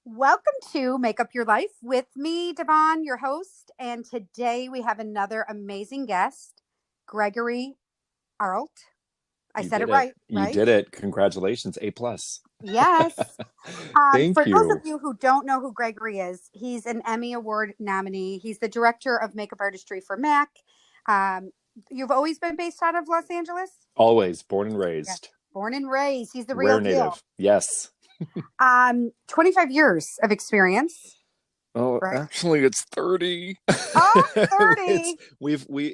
Welcome to Make Up Your Life with me, Devon, your host. And today we have another amazing guest, Gregory Arlt. I You said did it it. right, You right? did it. Congratulations. A plus. Yes. Thank For those of you. you who don't know who Gregory is, he's an Emmy Award nominee. He's the Director of Makeup Artistry for MAC. Um, you've always been based out of Los Angeles? Always born and Yeah. raised. Born and raised. He's the real Rare deal. native. Yes. 25 years of experience, Oh, right? actually it's 30. Oh, It's 30.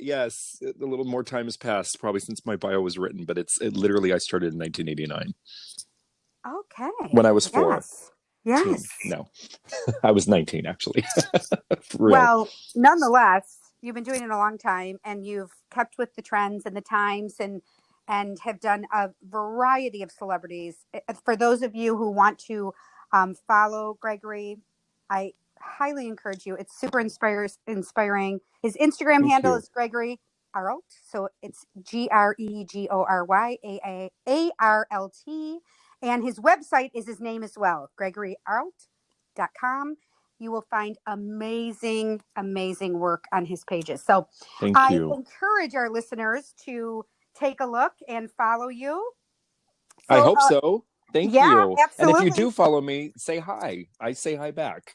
yes, a little more time has passed probably since my bio was written, but it literally I started in 1989 when Okay. I was 4. Yes. Yes. Teen. No. I was 19 actually. For real. Well, nonetheless, you've been doing it a long time and you've kept with the trends and the times and have done a variety of celebrities. For those of you who want to follow Gregory, I highly encourage you. It's super inspiring. His Instagram Thank handle you. is Gregory Arlt. So it's GregoryArlt. And his website is his name as well, GregoryArlt.com. You will find amazing, amazing work on his pages. So Thank I you. encourage our listeners to take a look and follow you. I So, hope so. Thank yeah, you. And if you absolutely. do follow me, say hi. I say hi back.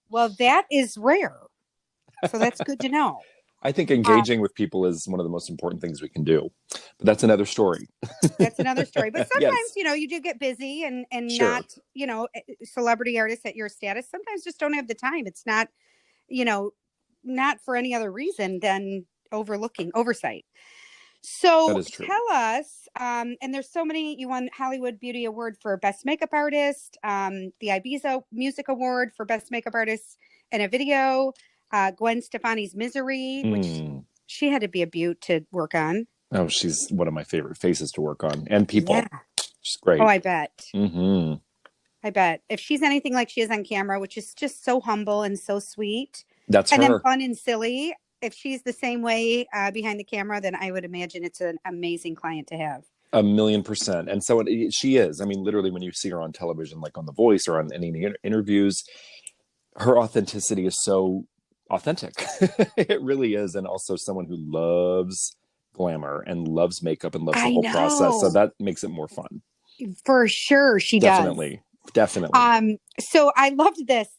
Well, that is rare. So that's good to know. I think Um, engaging with people is one of the most important things we can do. But that's another story. that's another story. But sometimes, Yes, you do get busy and sure. not, celebrity artists at your status sometimes just don't have the time. It's not, you know, not for any other reason than oversight. That So is true. tell us, and there's so many. You won Hollywood Beauty Award for Best Makeup Artist, the Ibiza Music Award for Best Makeup Artist in a Video, Gwen Stefani's Misery, which Mm. she had to be a beaut to work on. Oh, she's one of my favorite faces to work on and Yeah. people. She's Oh, great. I bet. Hmm. I bet. If she's anything like she is on camera, which is just so humble and so sweet, That's and then her. fun and silly, if she's the same way behind the camera, then I would imagine it's an amazing client to have. 1,000,000%. And so she is. I mean, literally, when you see her on television, like on The Voice or on any interviews, her authenticity is so authentic. It really is. And also someone who loves glamour and loves makeup and loves the I whole process. So know. that makes it more fun. For sure she does. Definitely. Definitely. So I loved this.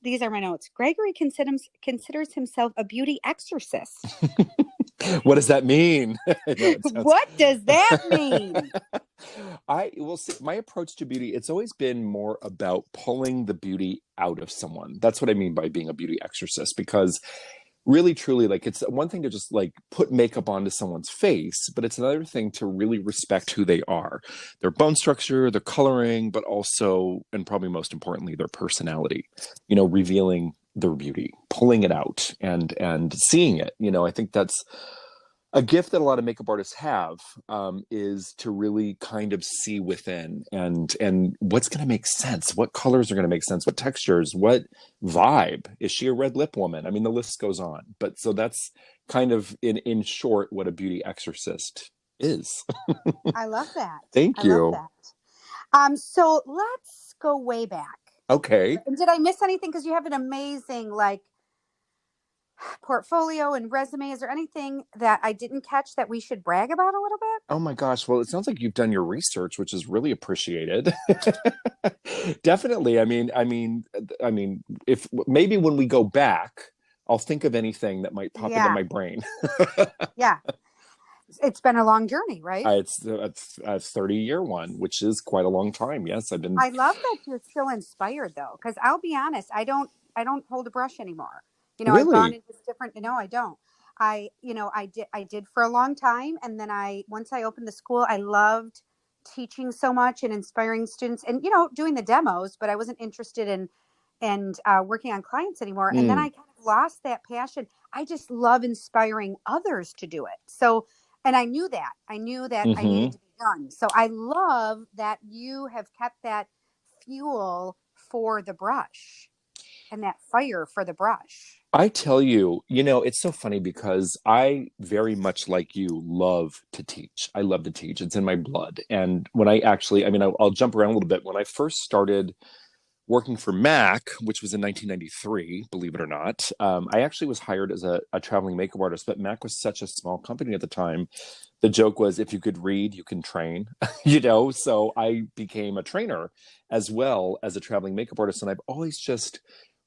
These are my notes. Gregory considers himself a beauty exorcist. What does that mean? No, it sounds. What does that mean? I will see. My approach to beauty, it's always been more about pulling the beauty out of someone. That's what I mean by being a beauty exorcist, because really truly, like, it's one thing to just like put makeup onto someone's face, but it's another thing to really respect who they are, their bone structure, their coloring, but also, and probably most importantly, their personality, revealing their beauty, pulling it out and seeing it. I think that's a gift that a lot of makeup artists have, is to really kind of see within and what's going to make sense, what colors are going to make sense, what textures, what vibe. Is she a red lip woman? I mean, the list goes on. But so that's kind of in short what a beauty exorcist is. I love that. Thank I love you. that. So let's go way back. Okay. And did I miss anything? Because you have an amazing portfolio and resume. Is there anything that I didn't catch that we should brag about a little bit? Oh my gosh. Well, it sounds like you've done your research, which is really appreciated. Definitely. I mean, if maybe when we go back, I'll think of anything that might pop into Yeah. my brain. Yeah. It's been a long journey, right? It's a 30-year one, which is quite a long time. Yes, I've been. I love that you're still inspired though, because I'll be honest, I don't hold a brush anymore. I've gone Really? into different. No, I don't. I did for a long time, and then once I opened the school, I loved teaching so much and inspiring students, and doing the demos, but I wasn't interested in and working on clients anymore. And then Mm, I kind of lost that passion. I just love inspiring others to do it. So, and I knew that I hmm. needed to be done. So I love that you have kept that fuel for the brush and that fire for the brush. I tell you, it's so funny because I very much like you love to teach. I love to teach. It's in my blood. And when I actually, I mean, I'll jump around a little bit. When I first started working for Mac, which was in 1993, believe it or not. I actually was hired as a traveling makeup artist, but Mac was such a small company at the time. The joke was, if you could read, you can train, So I became a trainer as well as a traveling makeup artist. And I've always just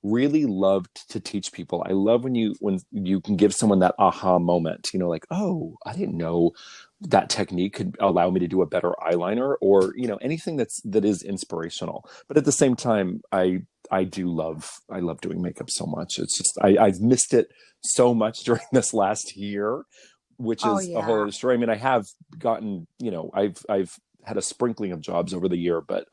really loved to teach people. I love when you can give someone that aha moment, like, oh, I didn't know that technique could allow me to do a better eyeliner, or anything that is inspirational. But at the same time, I love doing makeup so much. It's just I've missed it so much during this last year, which Oh, is a whole yeah. other story. I mean, I have gotten, I've had a sprinkling of jobs over the year, but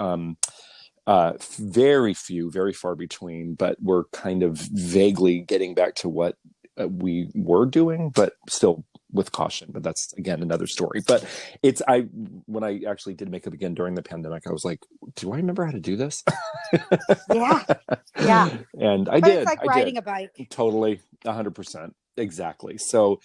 very few, very far between. But we're kind of vaguely getting back to what we were doing, but still with caution. But that's, again, another story. But when I actually did makeup again during the pandemic, I was like, do I remember how to do this? Yeah. Yeah. And But it's like I riding did a bike. totally 100%. Exactly. So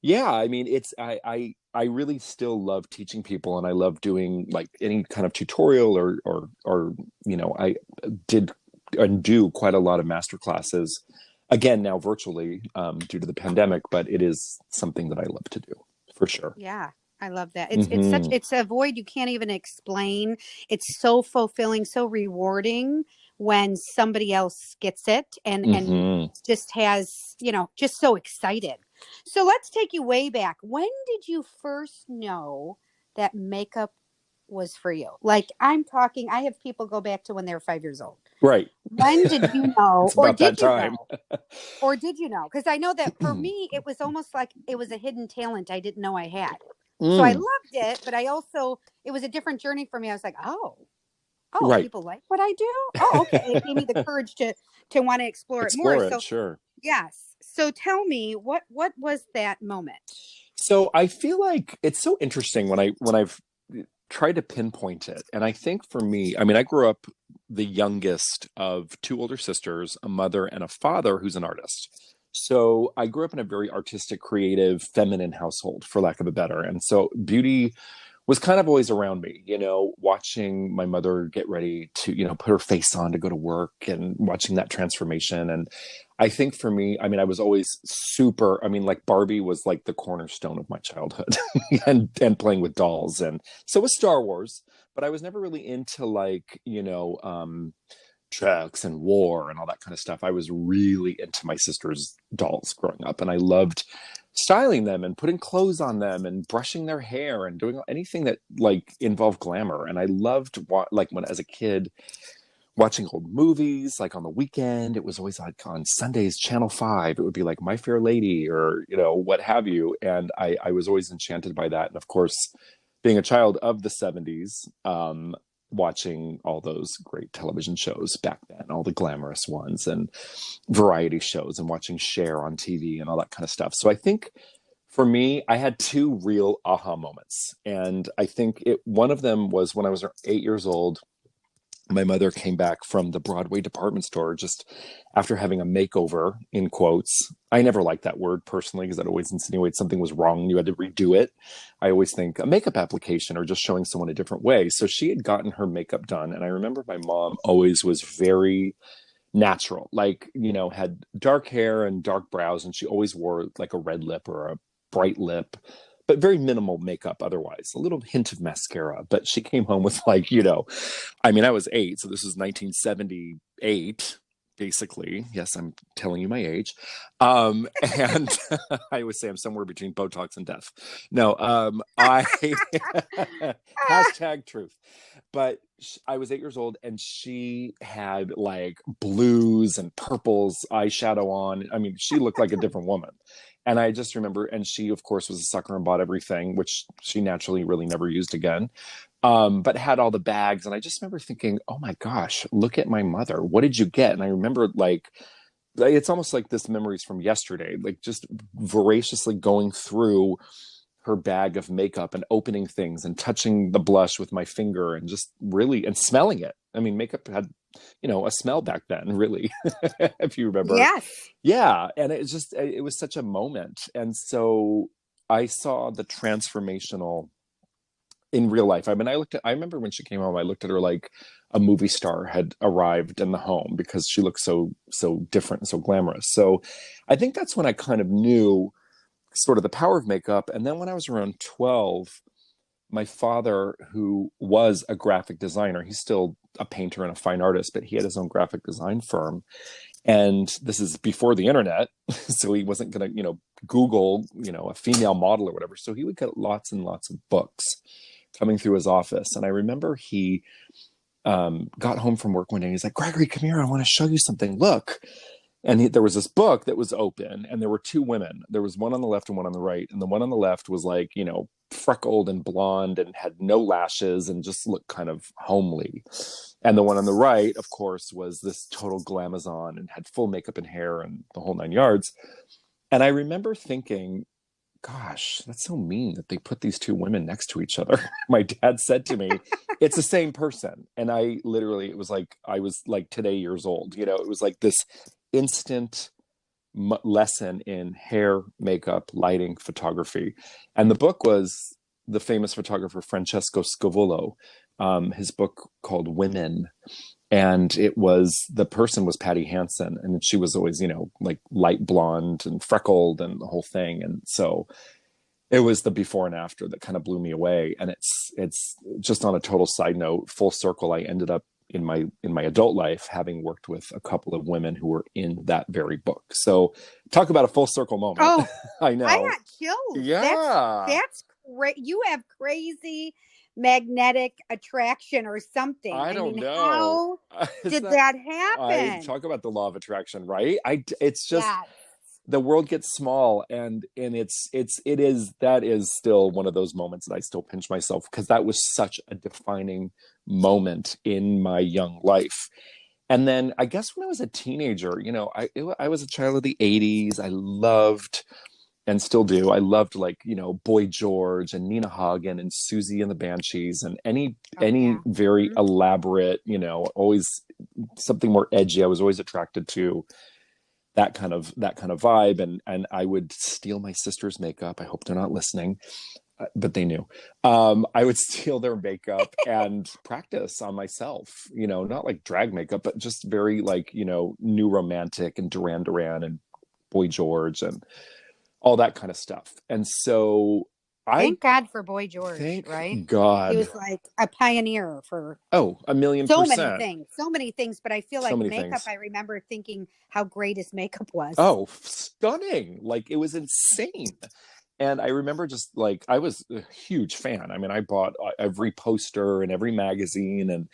yeah, I mean, I really still love teaching people, and I love doing like any kind of tutorial or I did and do quite a lot of master classes, again now virtually, due to the pandemic, but it is something that I love to do for sure. Yeah. I love that. Mm-hmm. It's a void you can't even explain. It's so fulfilling, so rewarding when somebody else gets it and Mm-hmm. just has, just so excited. So let's take you way back. When did you first know that makeup was for you? Like, I'm talking, I have people go back to when they were 5 years old. Right. When did you know, It's or about that did you time. know? Or did you know? Because I know that for me, it was almost like it was a hidden talent I didn't know I had. So I Mm, loved it, but it was a different journey for me. I was like, oh, right. people like what I do. Oh, okay. It gave me the courage to want to explore it more. Explore it, So sure. yes. So tell me, what was that moment? So I feel like it's so interesting when I've tried to pinpoint it. And I think for me, I mean, I grew up the youngest of two older sisters, a mother and a father who's an artist. So I grew up in a very artistic, creative, feminine household, for lack of a better. And so beauty was kind of always around me, watching my mother get ready to, put her face on to go to work, and watching that transformation. And I think for me, I mean, I was always super, I mean, like Barbie was like the cornerstone of my childhood, and playing with dolls. And so was Star Wars, but I was never really into like, trucks and war and all that kind of stuff. I was really into my sister's dolls growing up, and I loved styling them and putting clothes on them and brushing their hair and doing anything that like involved glamour. And I loved like when as a kid watching old movies, like on the weekend, it was always like on Sundays, Channel 5, it would be like My Fair Lady or, what have you. And I was always enchanted by that. And of course, being a child of the 70s, watching all those great television shows back then, all the glamorous ones and variety shows, and watching Cher on TV and all that kind of stuff. So I think for me, I had two real aha moments. And I think one of them was when I was 8 years old. My mother came back from the Broadway department store just after having a makeover, in quotes. I never liked that word personally, because that always insinuates something was wrong and you had to redo it. I always think a makeup application or just showing someone a different way. So she had gotten her makeup done. And I remember my mom always was very natural, like, had dark hair and dark brows. And she always wore like a red lip or a bright lip, but very minimal makeup otherwise, a little hint of mascara. But she came home with like, I mean, I was 8, so this is 1978, basically. Yes, I'm telling you my age. And I always say I'm somewhere between Botox and death. No, I hashtag truth. But I was 8 years old, and she had like blues and purples eyeshadow on. I mean, she looked like a different woman. And I just remember, and she, of course, was a sucker and bought everything, which she naturally really never used again, but had all the bags. And I just remember thinking, oh my gosh, look at my mother. What did you get? And I remember like, it's almost like this memories from yesterday, like just voraciously going through her bag of makeup and opening things and touching the blush with my finger and just really, and smelling it. I mean, makeup had, a smell back then, really, if you remember. Yes. Yeah. And it was such a moment. And so I saw the transformational in real life. I mean, I remember when she came home, I looked at her like a movie star had arrived in the home because she looked so different and so glamorous. So I think that's when I kind of knew sort of the power of makeup. And then when I was around 12, my father, who was a graphic designer, he's still a painter and a fine artist, but he had his own graphic design firm. And this is before the internet. So he wasn't going to, Google, a female model or whatever. So he would get lots and lots of books coming through his office. And I remember he got home from work one day. And he's like, Gregory, come here. I want to show you something. Look. And there was this book that was open, and there were two women. There was one on the left and one on the right. And the one on the left was like, freckled and blonde and had no lashes and just looked kind of homely. And the one on the right, of course, was this total glamazon and had full makeup and hair and the whole nine yards. And I remember thinking, gosh, that's so mean that they put these two women next to each other. My dad said to me, it's the same person. And I literally, it was like, I was like today years old, it was like this instant lesson in hair, makeup, lighting, photography. And the book was the famous photographer Francesco Scavolo, his book called Women. And the person was Patty Hansen, and she was always, like light blonde and freckled and the whole thing. And so it was the before and after that kind of blew me away. And it's just on a total side note, full circle. I ended up in my adult life having worked with a couple of women who were in that very book. So talk about a full circle moment. Oh, I know. I got chills. Yeah. That's great. You have crazy magnetic attraction or something. I don't know. How did that happen? Talk about the law of attraction, right? It's just, yes. The world gets small, and that is still one of those moments that I still pinch myself, because that was such a defining moment in my young life. And then I guess when I was a teenager, I was a child of the 80s. I loved, and still do, I loved Boy George and Nina Hagen and Susie and the Banshees and any very elaborate, always something more edgy. I was always attracted to that kind of vibe. And I would steal my sister's makeup. I hope they're not listening, but they knew. I would steal their makeup and practice on myself, not like drag makeup, but just very New Romantic and Duran Duran and Boy George and all that kind of stuff. And so thank God for Boy George, thank right? God. He was like a pioneer for a million percent. So many things. But I feel like makeup, things. I remember thinking how great his makeup was. Oh, stunning. Like, it was insane. And I remember just I was a huge fan. I mean, I bought every poster and every magazine, and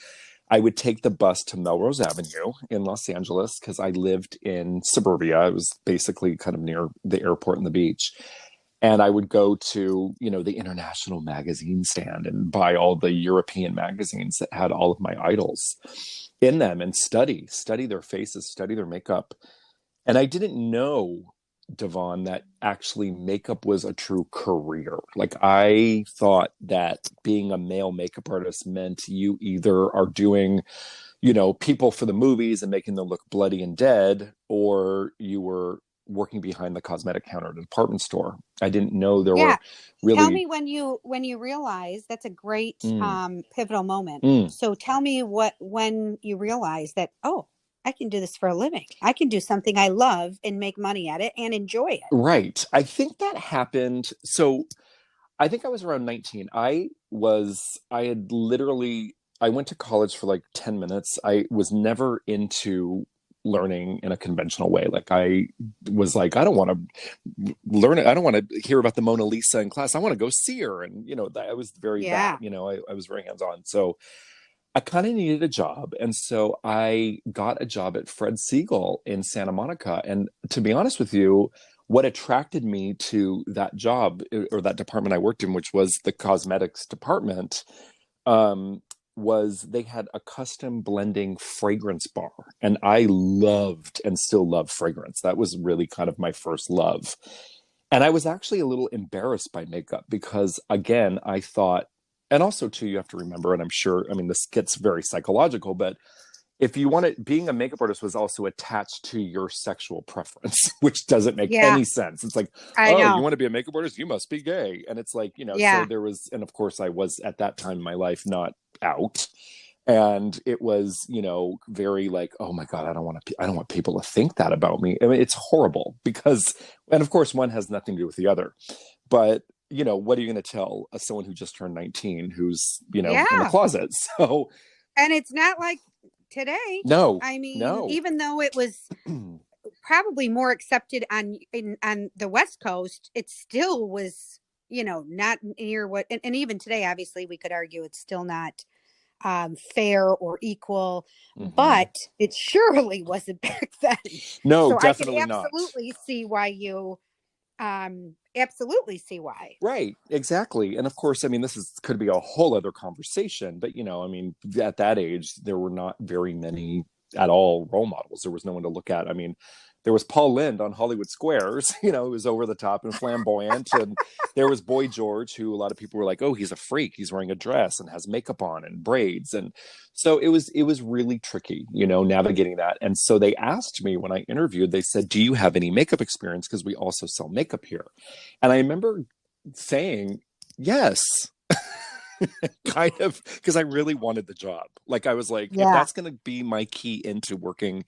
I would take the bus to Melrose Avenue in Los Angeles because I lived in suburbia. I was basically kind of near the airport and the beach. And I would go to, the international magazine stand and buy all the European magazines that had all of my idols in them and study their faces, study their makeup. And I didn't know, Devon, that actually makeup was a true career. Like, I thought that being a male makeup artist meant you either are doing, people for the movies and making them look bloody and dead, or you were working behind the cosmetic counter at a department store. I didn't know there were really. Tell me when you realize that's a great pivotal moment. So tell me when you realize that, I can do this for a living. I can do something I love and make money at it and enjoy it. Right. I think that happened. So I think I was around 19. I went to college for like 10 minutes. I was never into learning in a conventional way. Like, I was like, I don't want to learn it. I don't want to hear about the Mona Lisa in class. I want to go see her. And, I was very, I was very hands-on. So I kind of needed a job. And so I got a job at Fred Segal in Santa Monica. And to be honest with you, what attracted me to that job, or that department I worked in, which was the cosmetics department, was they had a custom blending fragrance bar. And I loved and still love fragrance. That was really kind of my first love. And I was actually a little embarrassed by makeup because, again, I thought, and also too, you have to remember, and I'm sure, this gets very psychological, but if you want it, being a makeup artist was also attached to your sexual preference, which doesn't make Yeah, any sense. It's like, I oh, you know. want to be a makeup artist? You must be gay. And it's like, so Yeah. there was, and of course I was at that time in my life not out. And it was, very like, oh my God, I don't want people to think that about me. I mean, it's horrible because, and of course one has nothing to do with the other, but what are you going to tell someone who just turned 19 who's, in the Yeah. closet? So And it's not like today. no, I mean, no. even though it was probably more accepted on the West Coast, it still was, not near what, and even today, obviously, we could argue it's still not fair or equal, Hmm. but it surely wasn't back then. No, So I could definitely not. absolutely see why absolutely see why. Right, exactly. And of course, I mean, could be a whole other conversation, but I mean, at that age, there were not very many at all role models. There was no one to look at. I mean, there was Paul Lynde on Hollywood Squares, who was over the top and flamboyant. And there was Boy George, who a lot of people were like, oh, he's a freak. He's wearing a dress and has makeup on and braids. And so it was really tricky, navigating that. And so they asked me when I interviewed, they said, do you have any makeup experience? Because we also sell makeup here. And I remember saying, yes, kind of, because I really wanted the job. Like, I was like, if Yeah. that's going to be my key into working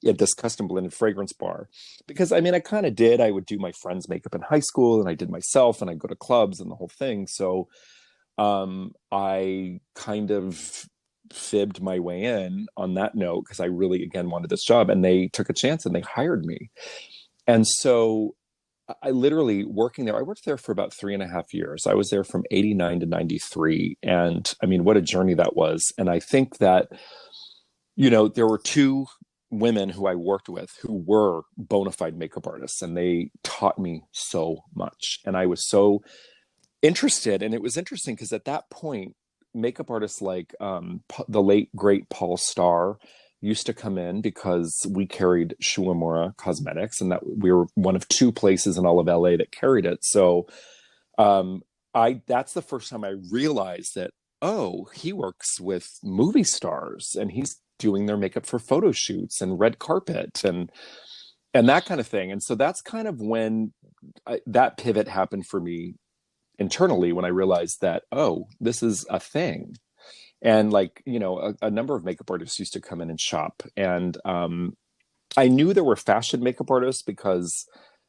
at this custom blended fragrance bar, because I mean, I kind of did. I would do my friends' makeup in high school, and I did myself, and I'd go to clubs and the whole thing. So I kind of fibbed my way in on that note because I really, again, wanted this job, and they took a chance and they hired me. And so I literally working there, I worked there for about 3.5 years. I was there from 89 to 93. And I mean, what a journey that was. And I think that, there were two women who I worked with who were bona fide makeup artists, and they taught me so much. And I was so interested. And it was interesting because at that point, makeup artists like the late great Paul Starr used to come in because we carried Shuamura Cosmetics, and that we were one of two places in all of LA that carried it. So I that's the first time I realized that, oh, he works with movie stars and he's doing their makeup for photo shoots and red carpet and that kind of thing. And so that's kind of when that pivot happened for me internally, when I realized that, oh, this is a thing. And like, a number of makeup artists used to come in and shop. And I knew there were fashion makeup artists because,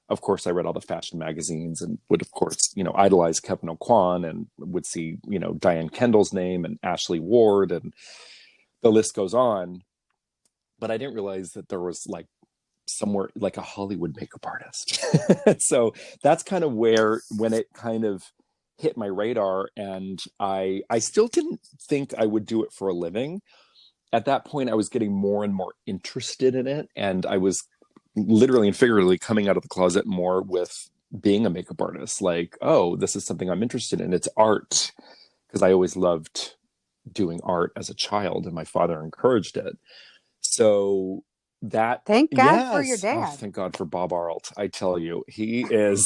of course, I read all the fashion magazines and would, of course, idolize Kevin O'Quan and would see, Diane Kendall's name and Ashley Ward, and the list goes on. But I didn't realize that there was like somewhere like a Hollywood makeup artist. So that's kind of when it kind of hit my radar, and I still didn't think I would do it for a living. At that point, I was getting more and more interested in it, and I was literally and figuratively coming out of the closet more with being a makeup artist. Like, oh, this is something I'm interested in. It's art, because I always loved doing art as a child, and my father encouraged it. So that, Thank God for your yes, oh, dad. thank God for Bob Arlt. I tell you, he is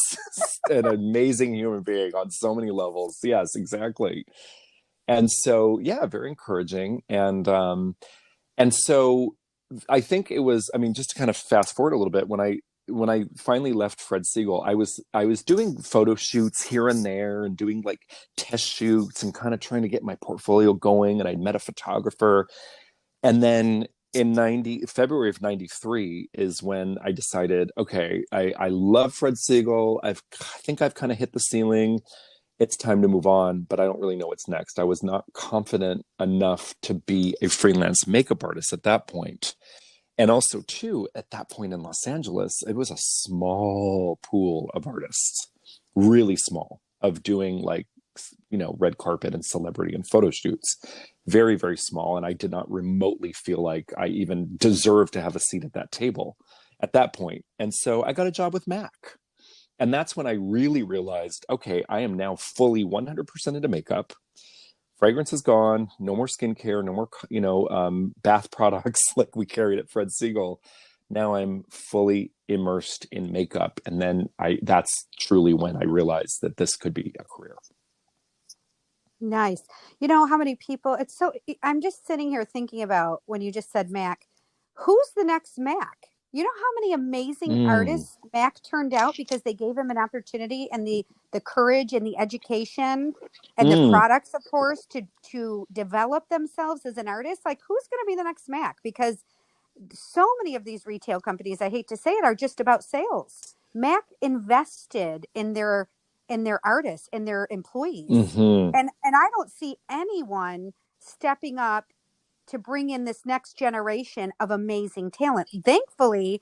an amazing human being on so many levels. Yes, exactly. And so, yeah, very encouraging. And so I think it was, I mean, just to kind of fast forward a little bit, when I finally left Fred Segal, I was doing photo shoots here and there and doing like test shoots and kind of trying to get my portfolio going. And I met a photographer. And then in February of 93 is when I decided, okay, I love Fred Segal. I think I've kind of hit the ceiling. It's time to move on, but I don't really know what's next. I was not confident enough to be a freelance makeup artist at that point. And also, too, at that point in Los Angeles, it was a small pool of artists, really small, of doing like, red carpet and celebrity and photo shoots. Very, very small. And I did not remotely feel like I even deserved to have a seat at that table at that point. And so I got a job with MAC. And that's when I really realized, okay, I am now fully 100% into makeup. Fragrance is gone. No more skincare. No more, bath products like we carried at Fred Segal. Now I'm fully immersed in makeup. And then that's truly when I realized that this could be a career. Nice. You know how many people, I'm just sitting here thinking about when you just said Mac, who's the next Mac? You know how many amazing Mm, artists Mac turned out because they gave him an opportunity and the courage and the education and the mm, products, of course, to develop themselves as an artist. Like, who's going to be the next Mac? Because so many of these retail companies, I hate to say it, are just about sales. Mac invested in their artists and their employees. hmm. And I don't see anyone stepping up to bring in this next generation of amazing talent. Thankfully,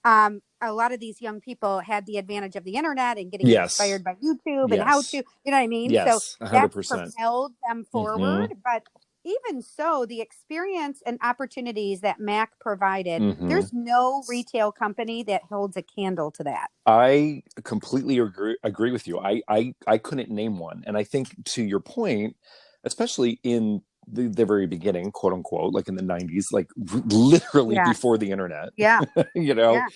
a lot of these young people had the advantage of the internet and getting Yes. inspired by YouTube and how to, Yes. you know what I mean? So Yes. 100%. that's propelled them Mm-hmm. forward. But even so, the experience and opportunities that Mac provided, Mm-hmm. there's no retail company that holds a candle to that. I completely agree with you. I couldn't name one. And I think to your point, especially in the very beginning, quote unquote, like in the 90s, like literally Yes. before the internet, Yeah. you know, Yeah.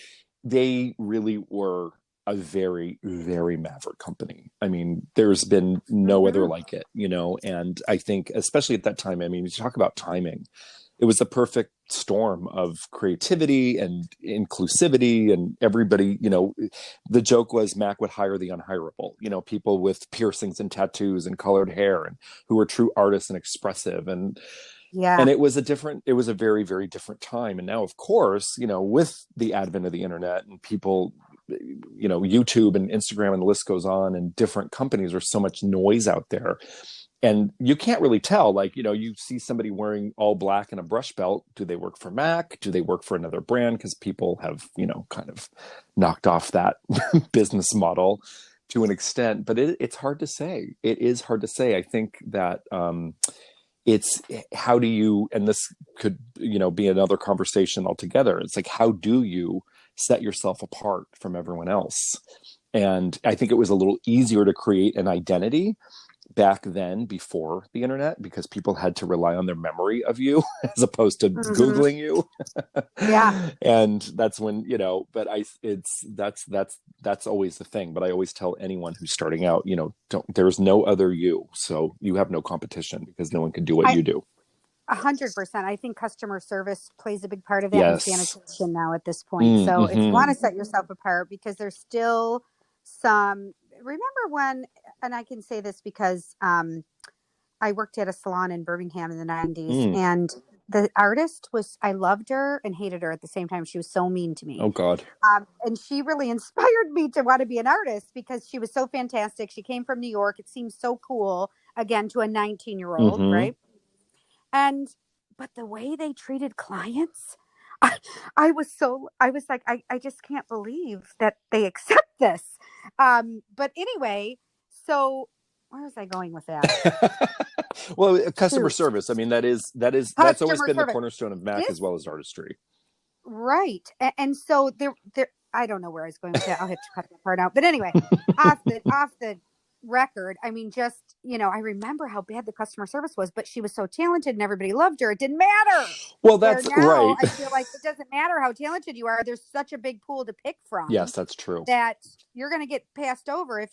they really were a very, very maverick company. I mean, there's been no other Hmm. like it, and I think, especially at that time, I mean, you talk about timing, it was the perfect storm of creativity and inclusivity, and everybody, the joke was Mac would hire the unhireable, people with piercings and tattoos and colored hair and who were true artists and expressive. And Yeah. it was a very, very different time. And now, of course, with the advent of the internet and people, YouTube and Instagram and the list goes on, and different companies, there's so much noise out there. And you can't really tell, like, you see somebody wearing all black and a brush belt. Do they work for Mac? Do they work for another brand? Because people have, kind of knocked off that business model to an extent. But it's hard to say. It is hard to say. I think that it's how do you, and this could be another conversation altogether, it's like, how do you set yourself apart from everyone else? And I think it was a little easier to create an identity back then before the internet, because people had to rely on their memory of you as opposed to Hmm. googling you. Yeah. And that's when, but that's always the thing. But I always tell anyone who's starting out, there's no other you, so you have no competition, because no one can do what I you do. 100%. I think customer service plays a big part of that, and Yes. sanitation now at this point. So if you Mm-hmm. want to set yourself apart, because there's still some, remember when, and I can say this because I worked at a salon in Birmingham in the 90s, Mm. and the artist was, I loved her and hated her at the same time. She was so mean to me. Oh God. And she really inspired me to want to be an artist because she was so fantastic. She came from New York. It seemed so cool, again, to a 19-year-old, Mm-hmm. right? And but the way they treated clients, I, I was like, I just can't believe that they accept this. But anyway, so where was I going with that? Well, customer Shoot. service, I mean, that's always Customer been the service. cornerstone of Mac, as This well as artistry. right. And so there I don't know where I was going with that. I'll have to cut that part out. But anyway, off the record, I mean, just, I remember how bad the customer service was, but she was so talented and everybody loved her. It didn't matter. Well, Where that's now right. I feel like it doesn't matter how talented you are. There's such a big pool to pick Yes, from that's true. that you're going to get passed over if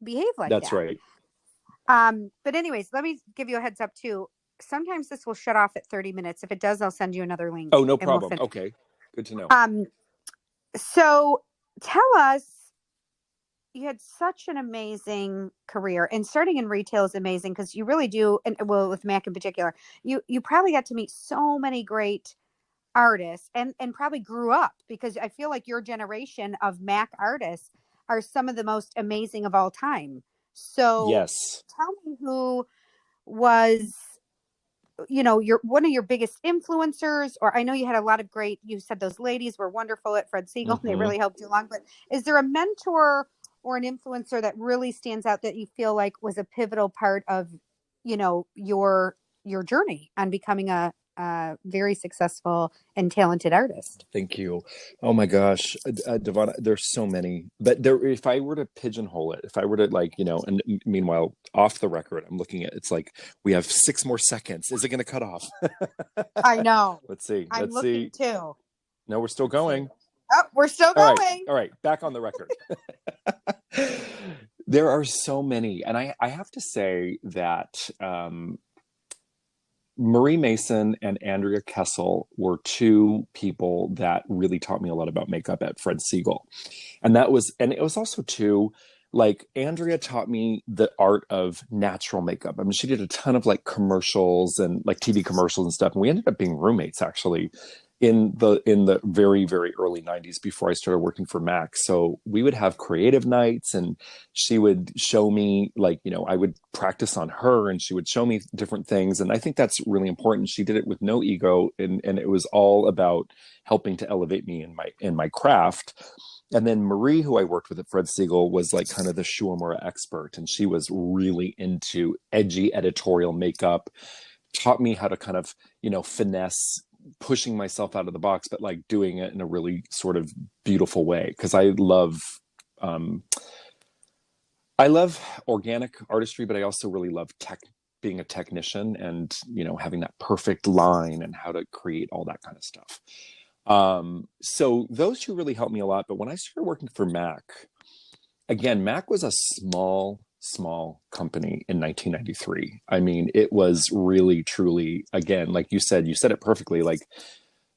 behave like That's that. right. But anyways, let me give you a heads up too. Sometimes this will shut off at 30 minutes. If it does, I'll send you another link Oh, no and we'll problem. finish. Okay. Good to know. Um, so tell us, you had such an amazing career, and starting in retail is amazing because you really do. And well, with Mac in particular, you probably got to meet so many great artists and probably grew up, because I feel like your generation of Mac artists are some of the most amazing of all time. So Yes. tell me who was, your one of your biggest influencers, or I know you had a lot of great, you said those ladies were wonderful at Fred Segal, they Mm-hmm. really helped you along, but is there a mentor or an influencer that really stands out that you feel like was a pivotal part of, your journey on becoming a very successful and talented artist? Thank you. Oh my gosh, Devon, there's so many. But if I were to pigeonhole it, if I were to, like, and meanwhile, off the record, I'm looking at, it's like we have 6 more seconds. Is it going to cut off? I know. Let's see. I'm Let's looking see. too. No, we're still Let's see. going. Oh, we're still All right. going. All right. Back on the record. There are so many. And I have to say that Marie Mason and Andrea Kessel were two people that really taught me a lot about makeup at Fred Segal. And it was also too, like Andrea taught me the art of natural makeup. I mean, she did a ton of like commercials and like TV commercials and stuff. And we ended up being roommates actually in the very, very early 90s before I started working for Mac. So we would have creative nights and she would show me like, you know, I would practice on her and she would show me different things. And I think that's really important. She did it with no ego and it was all about helping to elevate me in my craft. And then Marie, who I worked with at Fred Segal, was like kind of the Shuamura expert. And she was really into edgy editorial makeup, taught me how to kind of, you know, finesse pushing myself out of the box, but like doing it in a really sort of beautiful way. Cause I love organic artistry, but I also really love being a technician and, you know, having that perfect line and how to create all that kind of stuff. So those two really helped me a lot. But when I started working for Mac, again, Mac was a small company in 1993. I mean, it was really, truly, again, like you said it perfectly. Like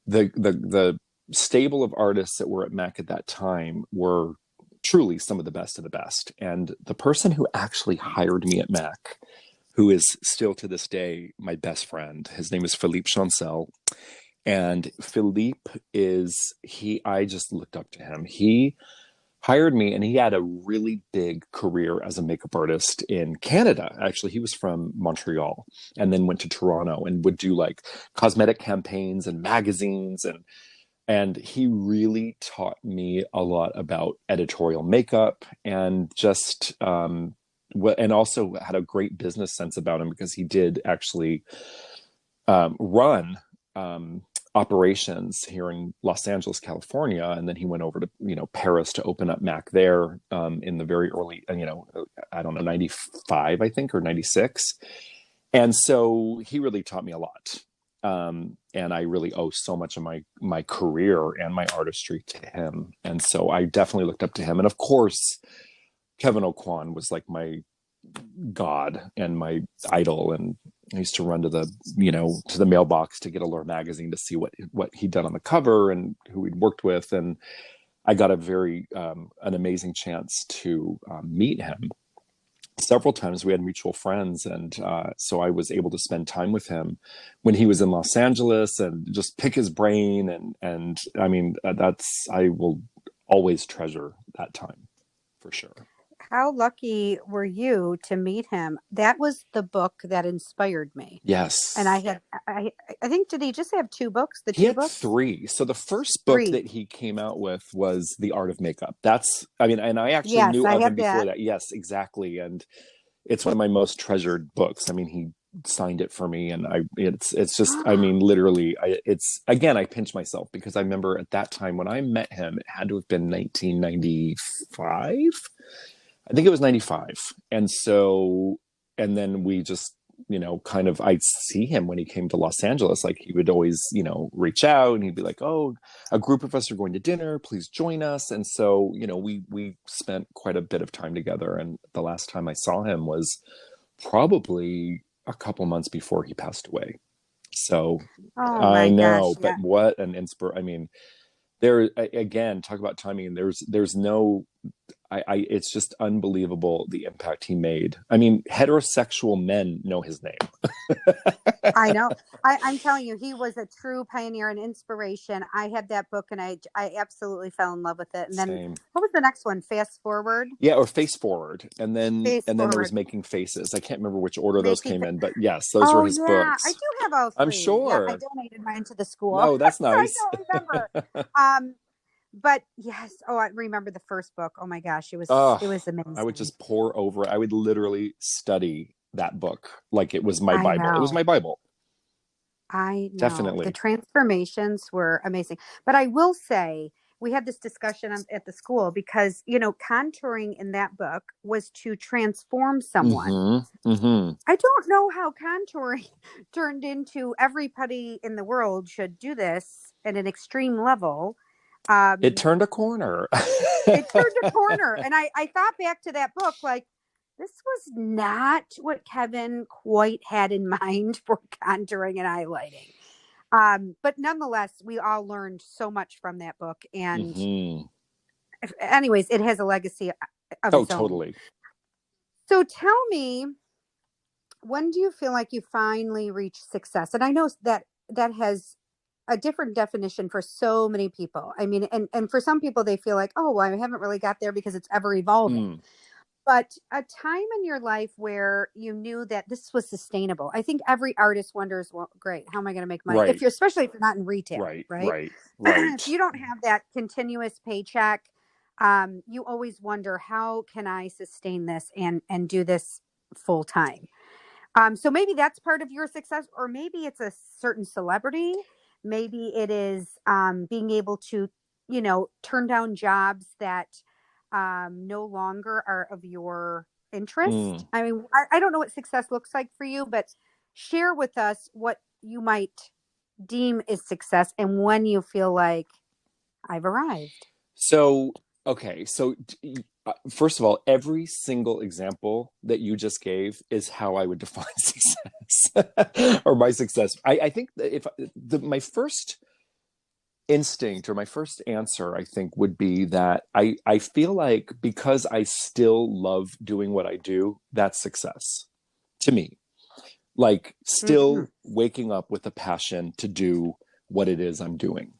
the stable of artists that were at Mac at that time were truly some of the best of the best. And the person who actually hired me at Mac, who is still to this day my best friend, his name is Philippe Chancel. And Philippe I just looked up to him. He hired me and he had a really big career as a makeup artist in Canada. Actually, he was from Montreal and then went to Toronto and would do like cosmetic campaigns and magazines. And he really taught me a lot about editorial makeup and just, and also had a great business sense about him because he did actually run operations here in Los Angeles, California, and then he went over to Paris to open up Mac there in the very early, I don't know, 95 I think or 96, and so he really taught me a lot, and I really owe so much of my career and my artistry to him, and so I definitely looked up to him, and of course Kevin O'Quan was like my god and my idol, and I used to run to the mailbox to get Allure magazine to see what he'd done on the cover and who he'd worked with, and I got a very an amazing chance to meet him several times. We had mutual friends, and so I was able to spend time with him when he was in Los Angeles and just pick his brain, and I mean I will always treasure that time for sure. How lucky were you to meet him? That was the book that inspired me. Yes. And I think, did he just have two books? He had three. So the first book that he came out with was The Art of Makeup. And I actually knew of him before that. Yes, exactly. And it's one of my most treasured books. I mean, he signed it for me, and it's just, I mean, literally, I pinch myself because I remember at that time when I met him, it had to have been 1995. I think it was 95. And then we just, I'd see him when he came to Los Angeles. Like he would always, reach out and he'd be like, oh, a group of us are going to dinner, please join us. And so, we spent quite a bit of time together. And the last time I saw him was probably a couple months before he passed away. So I know, but what an I mean, there again, talk about timing. There's no, it's just unbelievable the impact he made. I mean, heterosexual men know his name. I know. I'm telling you, he was a true pioneer and inspiration. I had that book and I absolutely fell in love with it. And then what was the next one? Fast Forward? Yeah, or Face Forward. And then there was Making Faces. I can't remember which order those came in, but yes, those were his books. I do have all three. I'm sure. Yeah, I donated mine to the school. Oh, that's nice. I don't remember. But yes, I remember the first book. Oh my gosh, it was amazing. I would just pour over it. I would literally study that book like it was my Bible. It was my Bible. I know. Definitely. The transformations were amazing. But I will say, we had this discussion at the school because, contouring in that book was to transform someone. Mm-hmm. Mm-hmm. I don't know how contouring turned into everybody in the world should do this at an extreme level. It turned a corner. It turned a corner. And I thought back to that book, like, this was not what Kevin quite had in mind for contouring and highlighting. But nonetheless, we all learned so much from that book. And anyways, it has a legacy of its own. Totally. So tell me, when do you feel like you finally reached success? And I know that has a different definition for so many people. I mean, and for some people, they feel like, oh, well, I haven't really got there because it's ever evolving. But a time in your life where you knew that this was sustainable. I think every artist wonders, well, great, how am I going to make money? Right. Especially if you're not in retail, right? If you don't have that continuous paycheck, you always wonder, how can I sustain this and do this full time? So maybe that's part of your success, or maybe it's a certain celebrity. Maybe it is being able to, turn down jobs that no longer are of your interest. I mean, I don't know what success looks like for you, but share with us what you might deem is success and when you feel like I've arrived. So, okay. So first of all, every single example that you just gave is how I would define success or my success. I think that if my first instinct or my first answer, I think, would be that I feel like because I still love doing what I do, that's success to me. Like still waking up with a passion to do what it is I'm doing.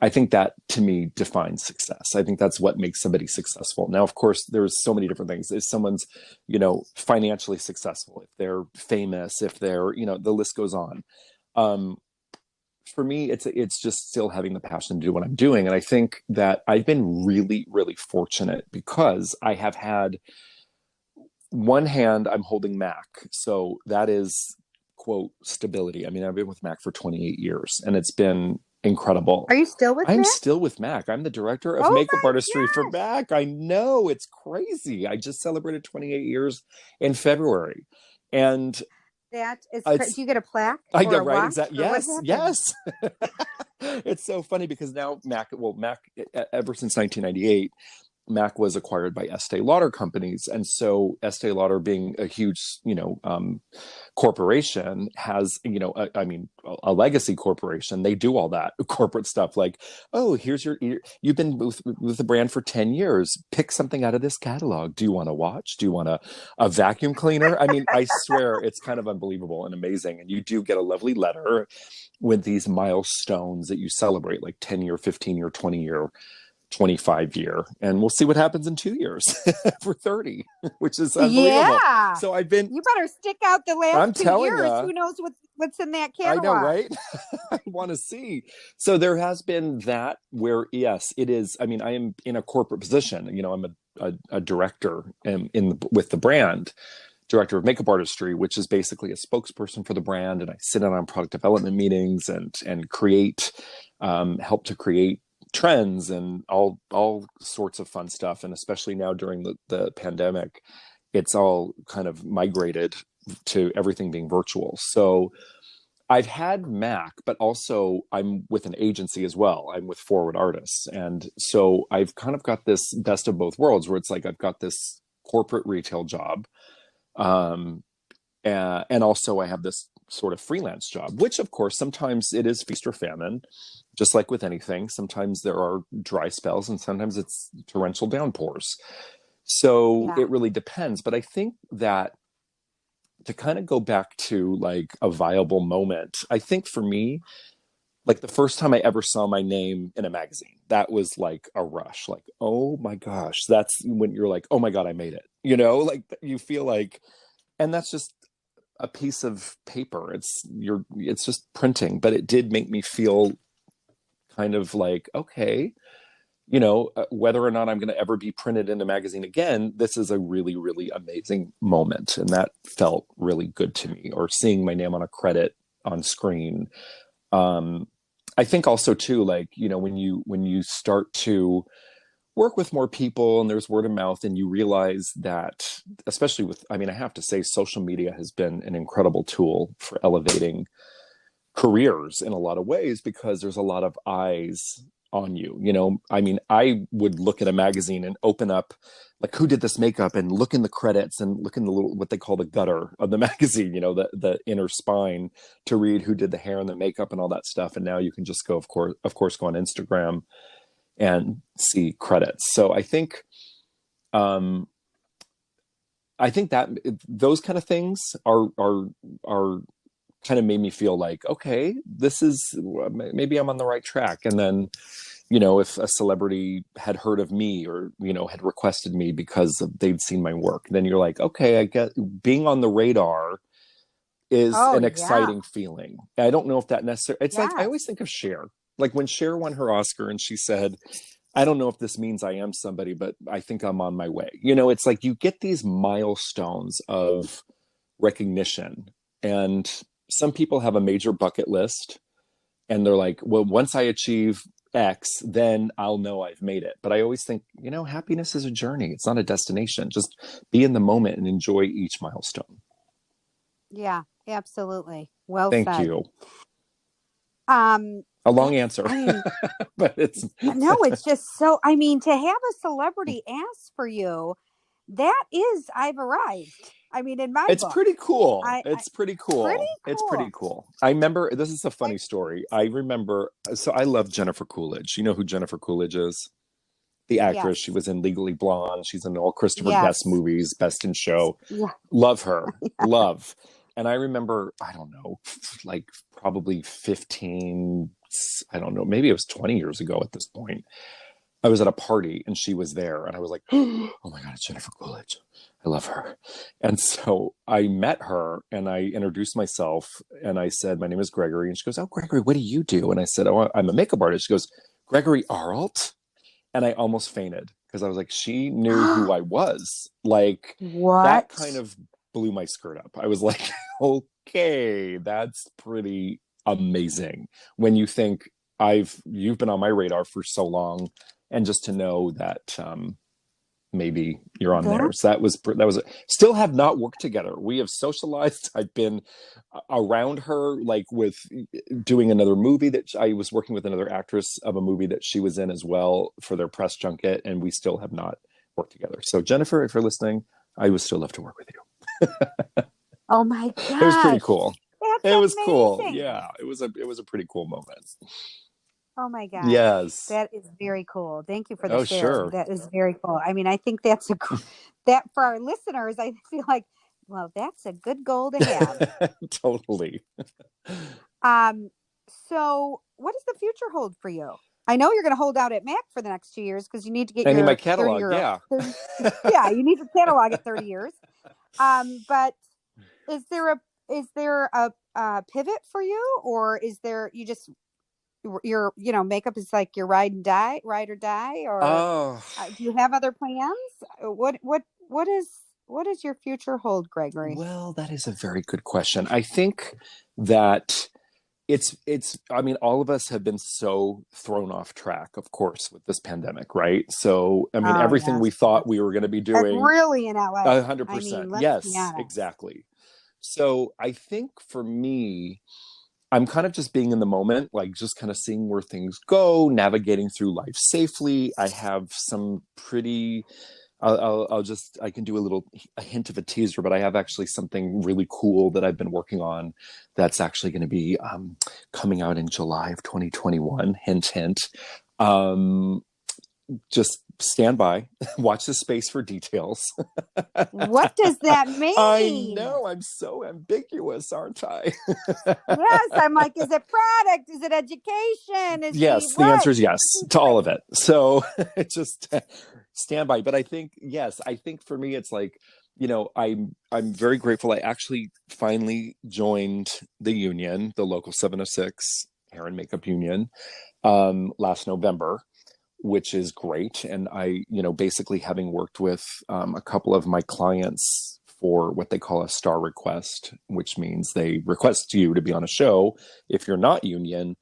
I think that to me defines success. I think that's what makes somebody successful. Now, of course, there's so many different things. If someone's, financially successful, if they're famous, if they're, the list goes on. For me, it's just still having the passion to do what I'm doing. And I think that I've been really, really fortunate because I have had one hand, I'm holding Mac. So that is, quote, stability. I mean, I've been with Mac for 28 years and it's been incredible. Are you still with Mac? I'm still with Mac. I'm the director of makeup artistry for Mac. I know, it's crazy. I just celebrated 28 years in February. And that is do you get a plaque? I know, right? Exactly. Yes. It's so funny because now Mac, ever since 1998, Mac was acquired by Estee Lauder companies. And so Estee Lauder, being a huge, corporation, has, a legacy corporation. They do all that corporate stuff like, oh, here's you've been with the brand for 10 years. Pick something out of this catalog. Do you want a watch? Do you want a vacuum cleaner? I mean, I swear it's kind of unbelievable and amazing. And you do get a lovely letter with these milestones that you celebrate, like 10-year, 15-year, 20-year, 25-year, and we'll see what happens in 2 years for 30, which is unbelievable. Yeah. So you better stick out the last 2 years. Who knows what's in that catalog? I know, right? I want to see. So there has been that where, yes, it is. I mean, I am in a corporate position. I'm a director with the brand, Director of Makeup Artistry, which is basically a spokesperson for the brand, and I sit in on product development meetings and create, help to create trends and all sorts of fun stuff. And especially now during the pandemic, it's all kind of migrated to everything being virtual. So I've had Mac, but also I'm with an agency as well. I'm with Forward Artists. And so I've kind of got this best of both worlds where it's like I've got this corporate retail job. And also I have this sort of freelance job, which of course sometimes it is feast or famine, just like with anything. Sometimes there are dry spells and sometimes it's torrential downpours. So It really depends. But I think that to kind of go back to like a viable moment, I think for me, like the first time I ever saw my name in a magazine, that was like a rush. Like, oh my gosh, that's when you're like, oh my God, I made it. Like you feel like, and that's just a piece of paper. It's just printing, but it did make me feel kind of like, okay, whether or not I'm going to ever be printed in a magazine again, this is a really, really amazing moment. And that felt really good to me. Or seeing my name on a credit on screen. I think also too, like, when you start to work with more people and there's word of mouth and you realize that, especially with, I have to say social media has been an incredible tool for elevating careers in a lot of ways, because there's a lot of eyes on you. You know, I mean, I would look at a magazine and open up like who did this makeup and look in the credits and look in the little, what they call the gutter of the magazine, you know, the inner spine, to read who did the hair and the makeup and all that stuff. And now you can just go, of course, go on Instagram and see credits. So I think that those kind of things are kind of made me feel like, okay, this is, maybe I'm on the right track. And then, you know, if a celebrity had heard of me or, you know, had requested me because they'd seen my work, then you're like, okay, I get, being on the radar is Oh, an yeah. exciting feeling. I don't know if that necessarily, it's like, I Yes. always think of Cher, like when Cher won her Oscar and she said, I don't know if this means I am somebody, but I think I'm on my way. You know, it's like you get these milestones of recognition, and some people have a major bucket list and they're like, well, once I achieve X, then I'll know I've made it. But I always think, you know, happiness is a journey. It's not a destination. Just be in the moment and enjoy each milestone. Yeah, absolutely. Well Thank said. you. Um, A long that's, answer, I mean, but it's no, it's just so, I mean, to have a celebrity ask for you, that is, I've arrived. I mean, in my it's book, pretty cool. I It's pretty pretty cool. It's pretty cool. cool. I remember, this is a I, funny story. I remember, so I love Jennifer Coolidge. You know who Jennifer Coolidge is? The actress. She yes, was in Legally Blonde. She's in all Christopher Guest yes, movies, Best in Show. yeah, Love her. Love. And I remember, I don't know, like probably 15, I don't know, maybe it was 20 years ago at this point. I was at a party and she was there and I was like, oh my God, it's Jennifer Coolidge. I love her. And so I met her and I introduced myself and I said, my name is Gregory. And she goes, oh, Gregory, what do you do? And I said, oh, I'm a makeup artist. She goes, Gregory Arlt? And I almost fainted because I was like, she knew who I was. Like, that what? kind of blew my skirt up. I was like, okay, that's pretty amazing. When you think you've been on my radar for so long, and just to know that maybe you're on That, there. So that was still have not worked together. We have socialized. I've been around her, like with doing another movie that I was working with another actress of a movie that she was in as well for their press junket, and we still have not worked together. So Jennifer, if you're listening, I would still love to work with you. oh my It was pretty gosh, cool. that's It was cool. amazing. Yeah, it was a pretty cool moment. Oh my gosh. Yes. That is very cool. Thank you for the Oh, share. sure. That is very cool. I mean, I think that's that for our listeners, I feel like, well, that's a good goal to have. Totally. Um, so what does the future hold for you? I know you're going to hold out at Mac for the next 2 years because you need to get And in my your 30 catalog, year, yeah. 30, yeah, you need to catalog at 30 years. But is there a pivot for you, or is there, you just, your, you know, makeup is like your ride or die, or Oh, do you have other plans? What is your future hold, Gregory? well, that is a very good question. I think that I mean, all of us have been so thrown off track, of course, with this pandemic, right? So, I mean, Oh everything we yes, thought we were going to be and doing, really in LA. I mean, 100%. let's be Yes, honest. exactly. So I think for me, I'm kind of just being in the moment, like just kind of seeing where things go, navigating through life safely. I have some pretty, I can do a hint of a teaser, but I have actually something really cool that I've been working on that's actually going to be coming out in July of 2021. Hint, hint. Um, just stand by, watch the space for details. What does that I mean? know, I'm so ambiguous, aren't I? Yes, I'm like, is it product? Is it education? Is Yes, she the answer what? is Give yes me some to all of space. it. So just stand by. But I think, yes, I think for me, it's like, you know, I'm very grateful. I actually finally joined the union, the local 706 hair and makeup union, last November, which is great. And I, you know, basically having worked with a couple of my clients for what they call a star request, which means they request you to be on a show if you're not union,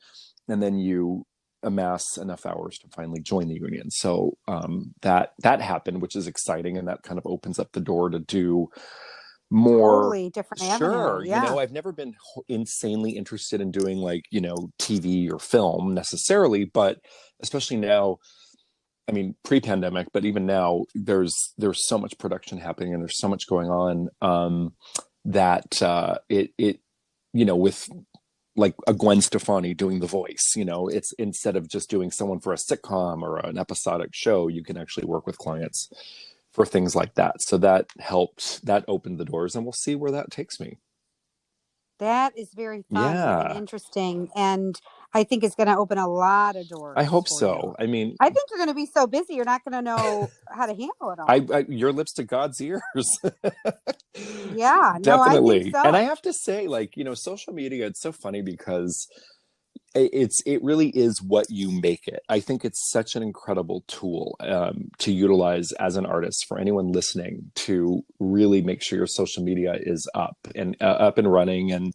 and then you amass enough hours to finally join the union. So that happened, which is exciting, and that kind of opens up the door to do more totally different avenue. sure. Yeah. I've never been insanely interested in doing like, TV or film necessarily, but especially now, I mean, pre-pandemic, but even now, there's so much production happening and there's so much going on, that with like a Gwen Stefani doing the voice, it's instead of just doing someone for a sitcom or an episodic show, you can actually work with clients for things like that. So that opened the doors, and we'll see where that takes me. That is very fun and Yeah, interesting. And I think it's going to open a lot of I doors hope for you. so. I mean, I think you're going to be so busy, you're not going to know how to handle it all. your lips to God's ears. Yeah, no, I think Definitely. And I so. have to say, like, social media, it's so funny because it really is what you make it. I think it's such an incredible tool, to utilize as an artist, for anyone listening, to really make sure your social media is up and running. And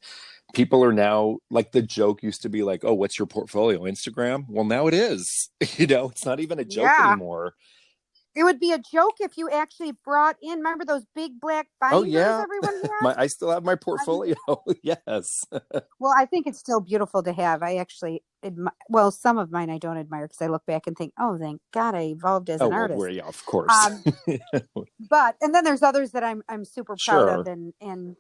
people are now, like, the joke used to be like, oh, what's your portfolio, Instagram? Well, now it is. It's not even a joke Yeah. anymore. It would be a joke if you actually brought in, remember those big black Oh binders yeah. everyone had? I still have my I mean, portfolio. Yes. well, I think it's still beautiful to have. I actually well, some of mine I don't admire because I look back and think, oh, thank God I evolved as Oh an well, artist. yeah, of course. Um, but and then there's others that I'm super proud of, Sure. and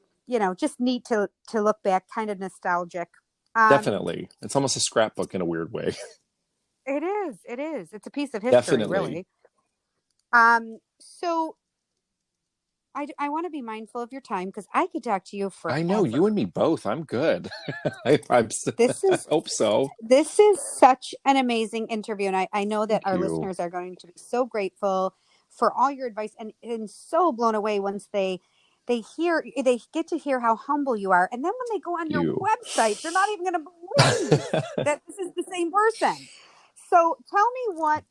just neat to look back, kind of nostalgic. Um, Definitely. It's almost a scrapbook in a weird way. it is, it's a piece of history, Definitely. really. So I want to be mindful of your time because I could talk to you I know, you and forever. me both. I'm good. This I is hope so. this is such an amazing interview, and I know that Thank our you. listeners are going to be so grateful for all your advice, and so blown away once they get to hear how humble you are, and then when they go on your You. website, they're not even going to believe that this is the same person. So tell me what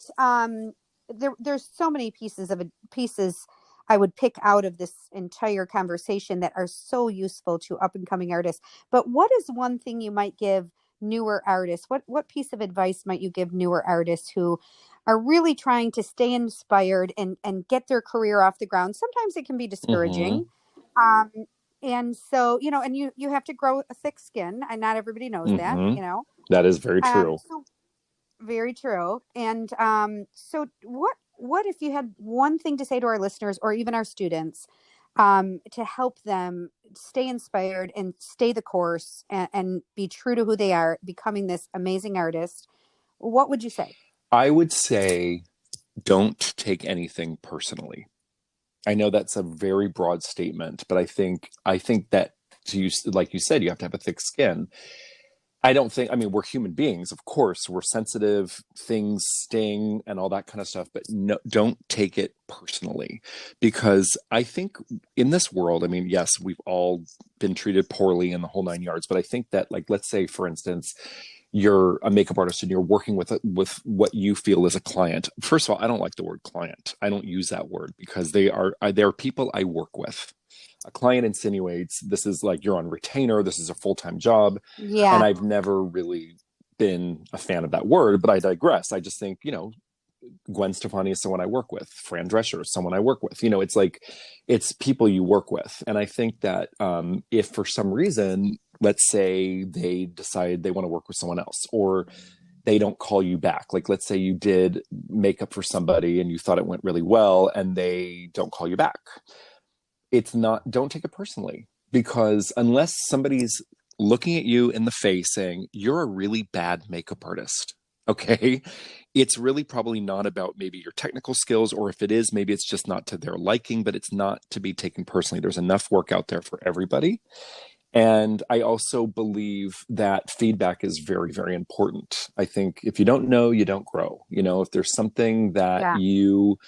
there's so many pieces I would pick out of this entire conversation that are so useful to up and coming artists. But what is one thing you might give newer artists? What piece of advice might you give newer artists who are really trying to stay inspired and get their career off the ground? Sometimes it can be Hmm. discouraging. Um, and so, and you have to grow a thick skin, and not everybody knows Hmm. that. That is very true. So very true. And so what if you had one thing to say to our listeners or even our students, to help them stay inspired and stay the course, and be true to who they are, becoming this amazing artist? What would you say? I would say, don't take anything personally. I know that's a very broad statement, but I think that, like you said, you have to have a thick skin. I mean, we're human beings, of course, we're sensitive, things sting and all that kind of stuff, but no, don't take it personally. Because I think in this world, I mean, yes, we've all been treated poorly in the whole nine yards, but I think that, like, let's say, for instance, you're a makeup artist and you're working with what you feel is a client. First of all, I don't like the word client. I don't use that word because they're people I work with. A client insinuates this is like you're on retainer, this is a full-time job, and Yeah. I've never really been a fan of that word, but I digress. I just think, Gwen Stefani is someone I work with. Fran Drescher is someone I work with. It's like, it's people you work with. And I think that, if for some reason, let's say they decide they want to work with someone else, or they don't call you back. Like, let's say you did makeup for somebody and you thought it went really well and they don't call you back. Don't take it personally, because unless somebody's looking at you in the face saying, you're a really bad makeup artist, okay, it's really probably not about maybe your technical skills, or if it is, maybe it's just not to their liking, but it's not to be taken personally. There's enough work out there for everybody. And I also believe that feedback is very, very important. I think if you don't know, you don't grow. If there's something that Yeah. you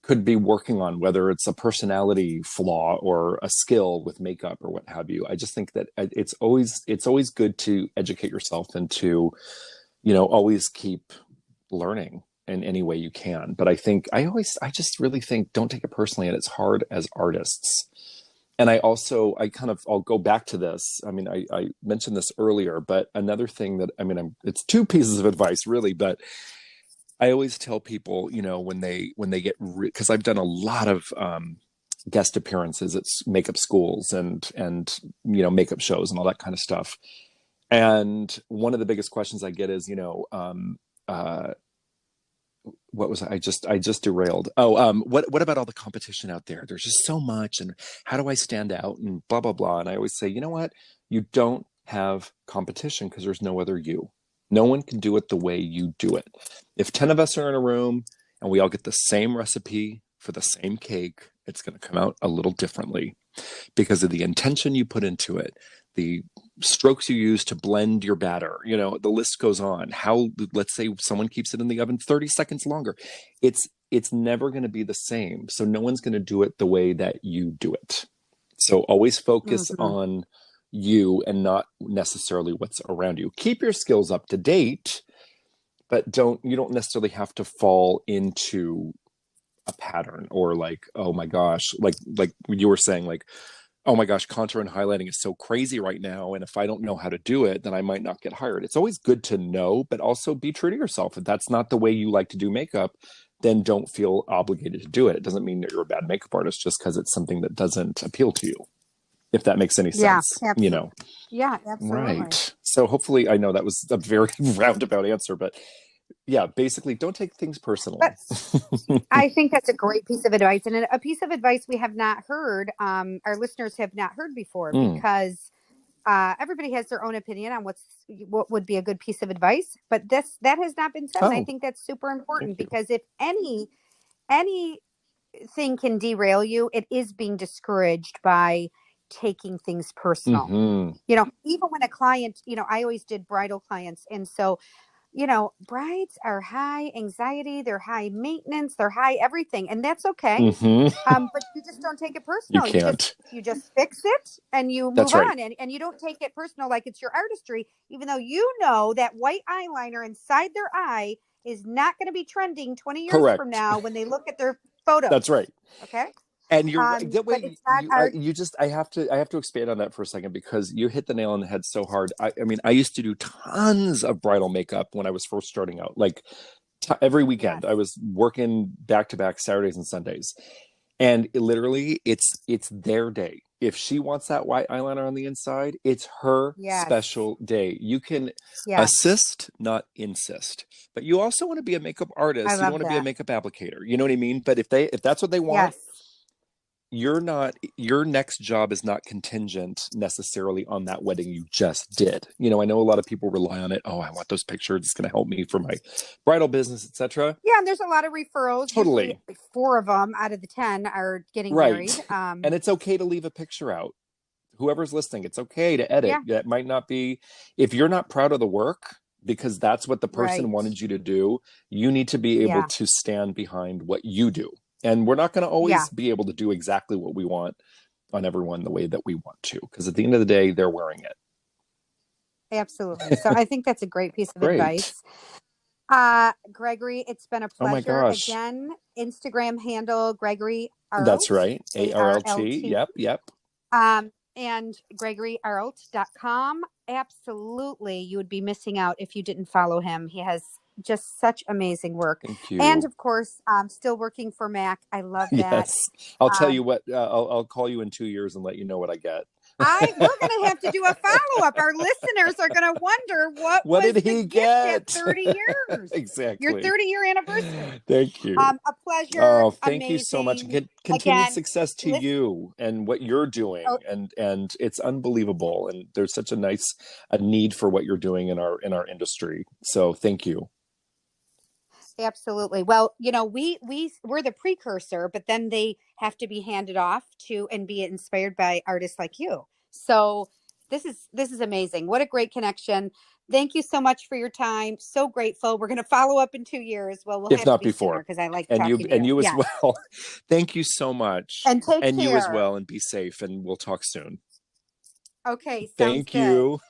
could be working on, whether it's a personality flaw or a skill with makeup or what have you, I just think that it's always good to educate yourself and to, always keep learning in any way you can. But I just really think, don't take it personally, and it's hard as artists. And I'll go back to this. I mean, I mentioned this earlier, but another thing that, I mean, it's two pieces of advice really, but I always tell people, when they get, because I've done a lot of guest appearances at makeup schools and makeup shows and all that kind of stuff. And one of the biggest questions I get is, what was I just derailed? What about all the competition out there? There's just so much, and how do I stand out, and blah blah blah. And I always say, you know what? You don't have competition because there's no other you. No one can do it the way you do it. If 10 of us are in a room and we all get the same recipe for the same cake, it's going to come out a little differently because of the intention you put into it, the strokes you use to blend your batter, the list goes on. Let's say someone keeps it in the oven 30 seconds longer. It's never going to be the same. So no one's going to do it the way that you do it. So always focus on you and not necessarily what's around you. Keep your skills up to date, but you don't necessarily have to fall into a pattern or like, oh my gosh, like you were saying, like, oh my gosh, contour and highlighting is so crazy right now. And if I don't know how to do it, then I might not get hired. It's always good to know, but also be true to yourself. If that's not the way you like to do makeup, then don't feel obligated to do it. It doesn't mean that you're a bad makeup artist just because it's something that doesn't appeal to you. If that makes any sense, absolutely. Yeah, absolutely. Right. So hopefully, I know that was a very roundabout answer, but yeah, basically don't take things personally. But I think that's a great piece of advice, and a piece of advice we have not heard, our listeners have not heard before, because everybody has their own opinion on what would be a good piece of advice, but that has not been said. And I think that's super important because if anything can derail you, it is being discouraged by taking things personal. Even when a client, I always did bridal clients, and so brides are high anxiety, they're high maintenance, they're high everything, and that's okay. But you just don't take it personal. You can't. You just fix it and you move on, and you don't take it personal like it's your artistry, even though that white eyeliner inside their eye is not going to be trending 20 years from now when they look at their photos. That's right. Okay. And you're right. I have to expand on that for a second because you hit the nail on the head so hard. I mean, I used to do tons of bridal makeup when I was first starting out. Like every weekend, I was working back to back Saturdays and Sundays, and literally, it's their day. If she wants that white eyeliner on the inside, it's her special day. You can assist, not insist. But you also want to be a makeup artist. You don't want to be a makeup applicator. You know what I mean? But if that's what they want. Your next job is not contingent necessarily on that wedding you just did. I know a lot of people rely on it. Oh, I want those pictures. It's going to help me for my bridal business, etc. Yeah, and there's a lot of referrals. Totally. Usually 4 of them out of the 10 are getting married. And it's okay to leave a picture out. Whoever's listening, it's okay to edit. That might not be, if you're not proud of the work, because that's what the person wanted you to do, you need to be able to stand behind what you do. And we're not going to always be able to do exactly what we want on everyone the way that we want to, because at the end of the day, they're wearing it. Absolutely. So I think that's a great piece of advice. Gregory, it's been a pleasure. Oh my gosh. Again, Instagram handle, Gregory Arlt. That's right. A-R-L-T. Yep. And GregoryArlt.com. Absolutely. You would be missing out if you didn't follow him. He has just such amazing work. Thank you. And of course, still working for Mac. I love that. Yes. I'll tell you what, I'll call you in 2 years and let you know what I get. We're going to have to do a follow-up. Our listeners are going to wonder what did he get at 30 years. Exactly. Your 30-year anniversary. Thank you. A pleasure. Oh, thank Amazing. you so much. Continued success to you and what you're doing. And it's unbelievable. And there's such a need for what you're doing in our industry. So thank you. Absolutely. Well, we're the precursor, but then they have to be handed off to and be inspired by artists like you. So this is amazing. What a great connection. Thank you so much for your time. So grateful. We're going to follow up in 2 years. Well, we'll if have not to be before, because I like and talking to you. And you as well. Thank you so much. And take care. And you as well. And be safe. And we'll talk soon. Okay. Thank you.